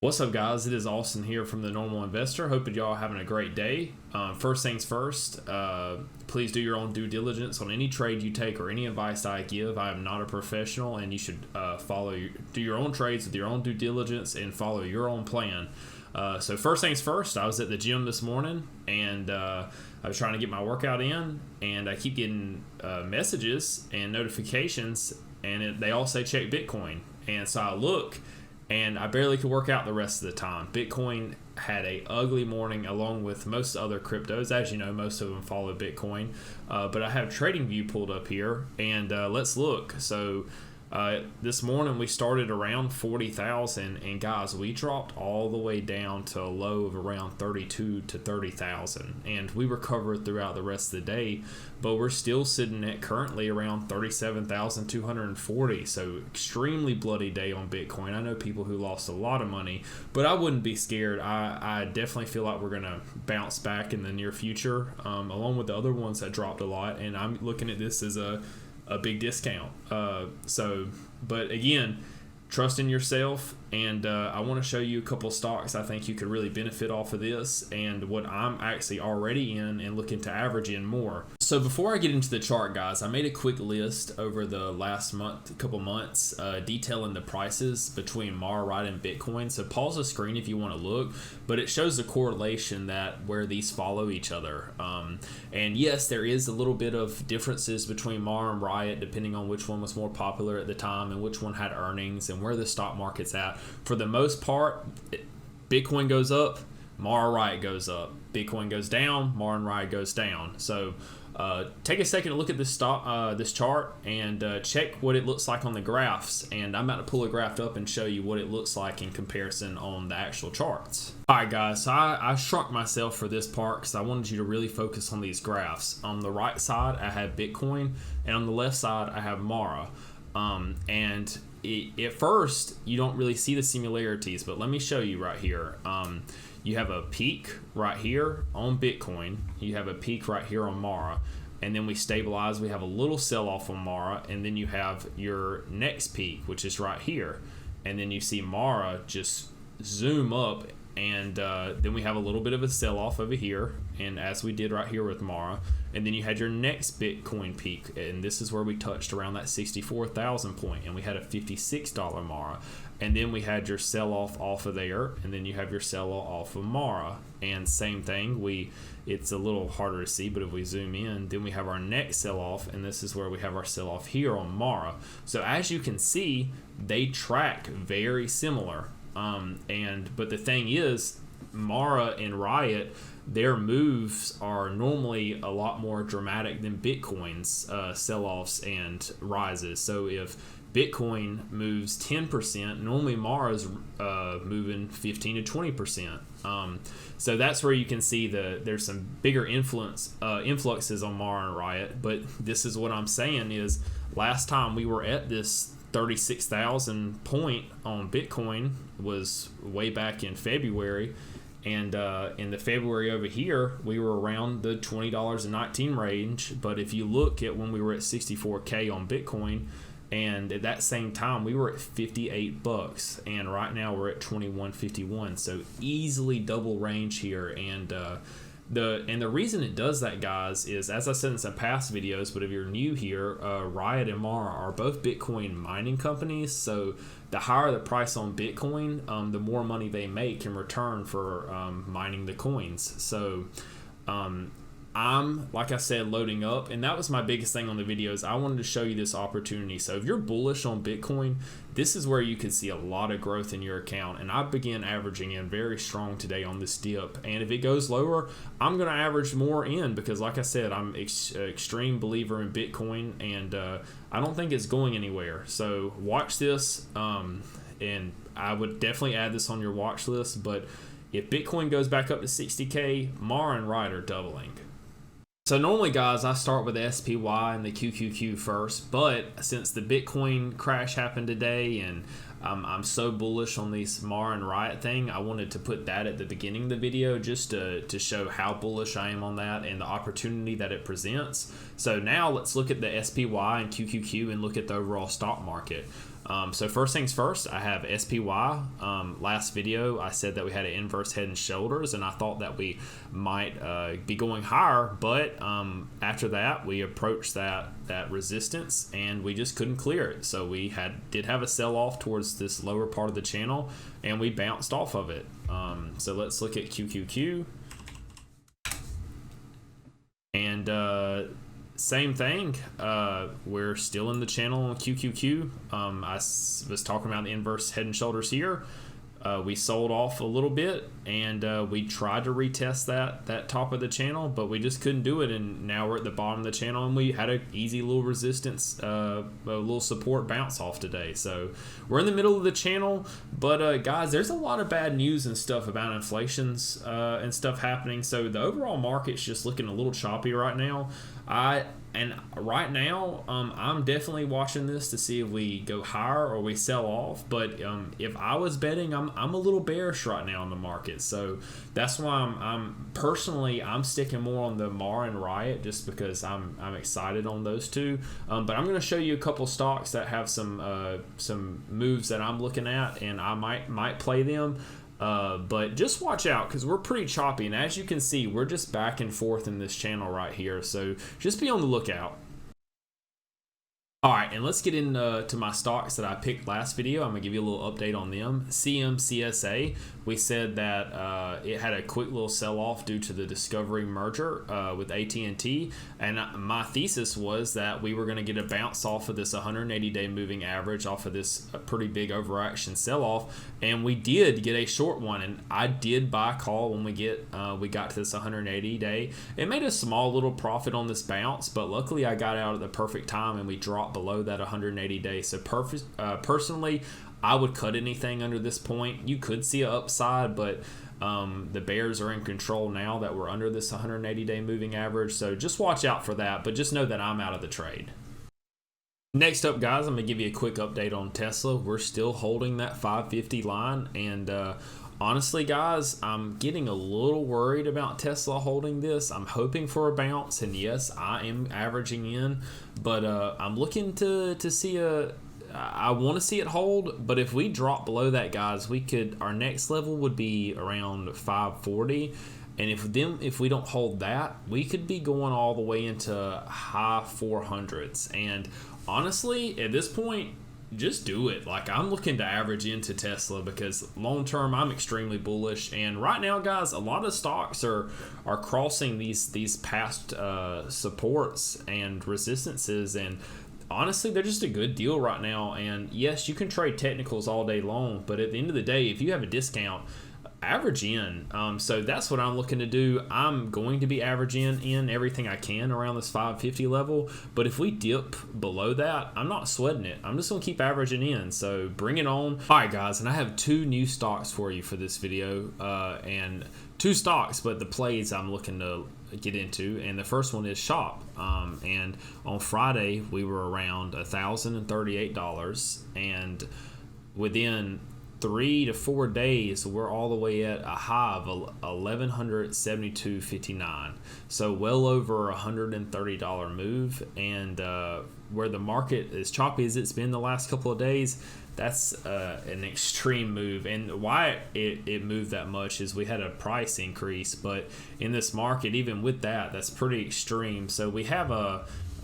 What's up, guys? It is Austin here from The Normal Investor. Hope that y'all are having a great day. First things first, please do your own due diligence on any trade you take or any advice I give. I am not a professional, and you should do your own trades with your own due diligence and follow your own plan. So first things first, I was at the gym this morning, and I was trying to get my workout in, and I keep getting messages and notifications, and they all say check Bitcoin. And so I look, and I barely could work out the rest of the time. Bitcoin had a ugly morning along with most other cryptos. As you know, most of them follow Bitcoin. But I have TradingView pulled up here, and let's look. So this morning we started around 40,000, and guys, we dropped all the way down to a low of around 32 to 30,000, and we recovered throughout the rest of the day, but we're still sitting at currently around 37,240. So extremely bloody day on Bitcoin. I know people who lost a lot of money, but I wouldn't be scared. I definitely feel like we're gonna bounce back in the near future, along with the other ones that dropped a lot, and I'm looking at this as a big discount. But again, trust in yourself, and I want to show you a couple stocks I think you could really benefit off of this, and what I'm actually already in and looking to average in more. So before I get into the chart, guys, I made a quick list over the last couple months, detailing the prices between Mara, Riot, and Bitcoin. So pause the screen if you want to look, but it shows the correlation that where these follow each other. And yes, there is a little bit of differences between Mara and Riot depending on which one was more popular at the time and which one had earnings and where the stock market's at. For the most part, Bitcoin goes up, Mara, Riot goes up. Bitcoin goes down, Mara and Riot goes down. So take a second to look at this chart and check what it looks like on the graphs, and I'm about to pull a graph up and show you what it looks like in comparison on the actual charts. Alright guys, so I shrunk myself for this part because I wanted you to really focus on these graphs. On the right side I have Bitcoin, and on the left side I have Mara. At first you don't really see the similarities, but let me show you right here. You have a peak right here on Bitcoin, you have a peak right here on Mara, and then we stabilize. We have a little sell-off on Mara, and then you have your next peak, which is right here, and then you see Mara just zoom up, and then we have a little bit of a sell-off over here, and as we did right here with Mara, and then you had your next Bitcoin peak, and this is where we touched around that 64,000 point, and we had a $56 Mara, and then we had your sell-off off of there, and then you have your sell-off of Mara, and same thing, it's a little harder to see, but if we zoom in, then we have our next sell-off, and this is where we have our sell-off here on Mara. So as you can see, they track very similar. But the thing is, Mara and Riot, their moves are normally a lot more dramatic than Bitcoin's sell-offs and rises. So if Bitcoin moves 10%, normally Mara's moving 15 to 20%. So that's where you can see there's some bigger influxes on Mara and Riot. But this is what I'm saying is, last time we were at this 36,000 point on Bitcoin was way back in February, and in the February over here we were around the $20.19 range. But if you look at when we were at 64K on Bitcoin, and at that same time we were at 58 bucks, and right now we're at 21.51, so easily double range here. And the reason it does that, guys, is, as I said in some past videos, but if you're new here, Riot and Mara are both Bitcoin mining companies. So the higher the price on Bitcoin, the more money they make in return for mining the coins. So I'm, like I said, loading up, and that was my biggest thing on the videos. I wanted to show you this opportunity. So if you're bullish on Bitcoin, this is where you can see a lot of growth in your account, and I began averaging in very strong today on this dip. And if it goes lower, I'm going to average more in, because like I said, I'm extreme believer in Bitcoin, and I don't think it's going anywhere. So watch this, and I would definitely add this on your watch list. But if Bitcoin goes back up to 60K, Mara and Riot are doubling. So normally, guys, I start with the SPY and the QQQ first, but since the Bitcoin crash happened today, and I'm so bullish on this Mara and Riot thing, I wanted to put that at the beginning of the video just to show how bullish I am on that and the opportunity that it presents. So now let's look at the SPY and QQQ and look at the overall stock market. So first things first, I have SPY. Last video, I said that we had an inverse head and shoulders, and I thought that we might be going higher, but after that, we approached that resistance, and we just couldn't clear it. So we did have a sell-off towards this lower part of the channel, and we bounced off of it. So let's look at QQQ. And same thing, we're still in the channel on QQQ. I was talking about the inverse head and shoulders here. We sold off a little bit, and we tried to retest that top of the channel, but we just couldn't do it, and now we're at the bottom of the channel, and we had an easy little resistance, a little support bounce off today. So we're in the middle of the channel, but guys, there's a lot of bad news and stuff about inflations and stuff happening, so the overall market's just looking a little choppy right now. Right now, I'm definitely watching this to see if we go higher or we sell off. But if I was betting, I'm a little bearish right now in the market. So that's why I'm sticking more on the Mar and Riot, just because I'm excited on those two. But I'm going to show you a couple stocks that have some moves that I'm looking at, and I might play them. But just watch out, because we're pretty choppy, and as you can see, we're just back and forth in this channel right here, so just be on the lookout. Alright, and let's get into my stocks that I picked last video. I'm going to give you a little update on them. CMCSA, we said that it had a quick little sell-off due to the Discovery merger with AT&T, and my thesis was that we were going to get a bounce off of this 180-day moving average, off of this pretty big overaction sell-off, and we did get a short one, and I did buy a call when we got to this 180-day. It made a small little profit on this bounce, but luckily I got out at the perfect time, and we dropped below that 180-day. So personally, I would cut anything under this point. You could see an upside, but the bears are in control now that we're under this 180-day moving average. So just watch out for that, but just know that I'm out of the trade. Next up, guys, I'm going to give you a quick update on Tesla. We're still holding that 550 line, and honestly, guys, I'm getting a little worried about Tesla holding this. I'm hoping for a bounce, and yes, I am averaging in, but I'm looking to see I want to see it hold, but if we drop below that, guys, our next level would be around 540. And if we don't hold that, we could be going all the way into high 400s. And honestly, at this point, just do it. Like, I'm looking to average into Tesla, because long term I'm extremely bullish, and right now, guys, a lot of stocks are crossing these past supports and resistances, and honestly, they're just a good deal right now. And yes, you can trade technicals all day long, but at the end of the day, if you have a discount, average in. So that's what I'm looking to do. I'm going to be averaging in everything I can around this 550 level, but if we dip below that, I'm not sweating it. I'm just going to keep averaging in, so bring it on. Alright, guys, and I have two new stocks for you for this video, and two stocks, but the plays I'm looking to get into, and the first one is Shop, and on Friday we were around $1,038, and within 3 to 4 days we're all the way at a high of $1,172.59, so well over $130 move. And where the market is choppy as it's been the last couple of days, that's an extreme move. And why it moved that much is we had a price increase, but in this market, even with that, that's pretty extreme. So we have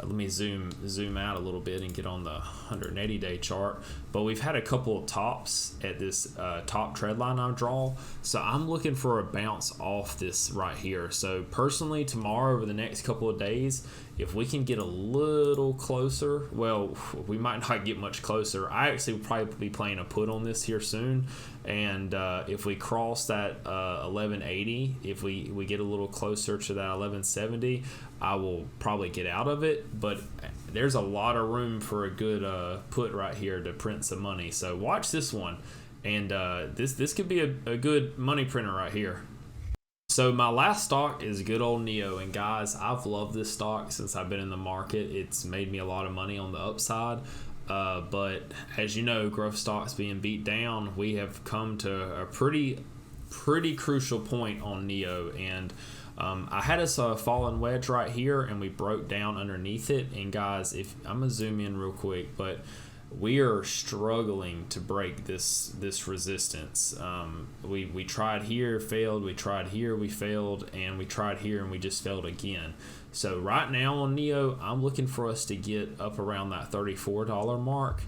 let me zoom out a little bit and get on the 180-day chart. But we've had a couple of tops at this top trend line I've drawn. So I'm looking for a bounce off this right here. So personally, tomorrow, over the next couple of days, if we can get a little closer, well, we might not get much closer. I actually will probably be playing a put on this here soon. And if we cross that 1180, if we get a little closer to that 1170, I will probably get out of it. But there's a lot of room for a good put right here to print some money. So watch this one, and this could be a good money printer right here. So my last stock is good old NEO, and guys, I've loved this stock since I've been in the market. It's made me a lot of money on the upside. But as you know, growth stocks being beat down, we have come to a pretty crucial point on NEO, and I had us a fallen wedge right here, and we broke down underneath it. And guys, if I'm gonna zoom in real quick, but we are struggling to break this resistance. We tried here, failed. We tried here, we failed, and we tried here, and we just failed again. So right now on NEO, I'm looking for us to get up around that $34 mark,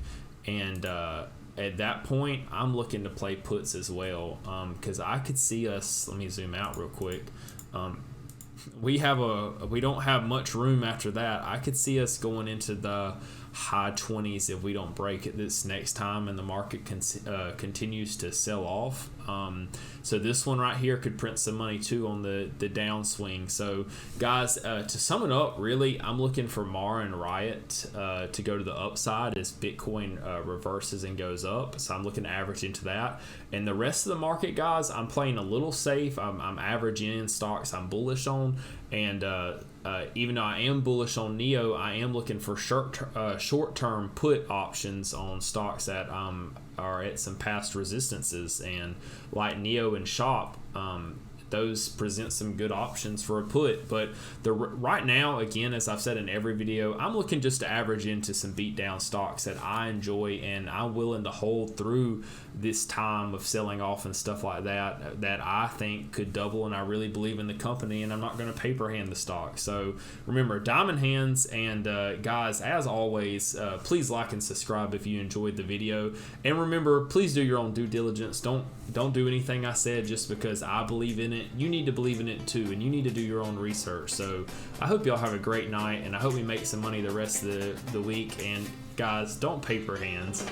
and at that point, I'm looking to play puts as well, because I could see us. Let me zoom out real quick. We don't have much room after that. I could see us going into the high 20s if we don't break it this next time and the market continues to sell off. So this one right here could print some money too on the downswing. So guys, to sum it up, really, I'm looking for Mara and Riot to go to the upside as Bitcoin reverses and goes up. So I'm looking to average into that. And the rest of the market, guys, I'm playing a little safe. I'm averaging in stocks I'm bullish on. And even though I am bullish on NEO, I am looking for short-term put options on stocks that are at some past resistances. And like NEO and SHOP, those present some good options for a put. But right now, again, as I've said in every video, I'm looking just to average into some beat down stocks that I enjoy and I'm willing to hold through this time of selling off and stuff like that I think could double, and I really believe in the company, and I'm not going to paper hand the stock. So remember, diamond hands. And guys, as always, please like and subscribe if you enjoyed the video, and remember, please do your own due diligence. Don't do anything I said just because I believe in it. You need to believe in it too, and you need to do your own research. So I hope y'all have a great night, and I hope we make some money the rest of the week. And guys, don't paper hands.